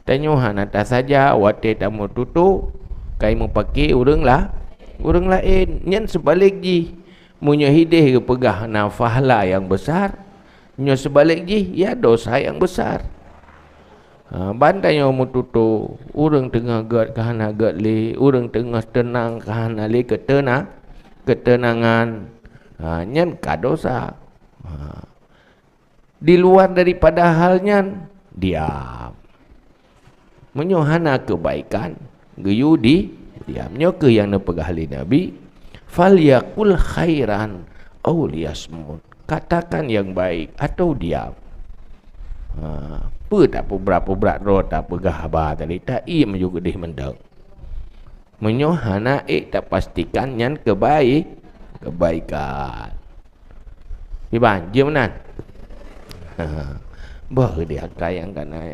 Tanya han atas saja wate tamu tutu kai mu pakai urang lain. Nyan sebalik ji munyo hidih ke pegah na fahla yang besar, nyo sebalik ji ya dosa yang besar. Bantai nyo mu tutu urang tengah gad kahana gad li, urang tengah tenang kahana li ketenangan. Nyan ka dosa. Di luar daripada halnya diam. Menyohana kebaikan geyu diam. Nyo ke yang nepegahli Nabi, falyakul khairan aw liyasmut. Katakan yang baik atau diam. Tak berapa berat roh tak pegah ba tadi tak im juga dih mendang. Menyohana tak pastikan nyan kebaikan. Iban, je menan. Bah dia kayang kana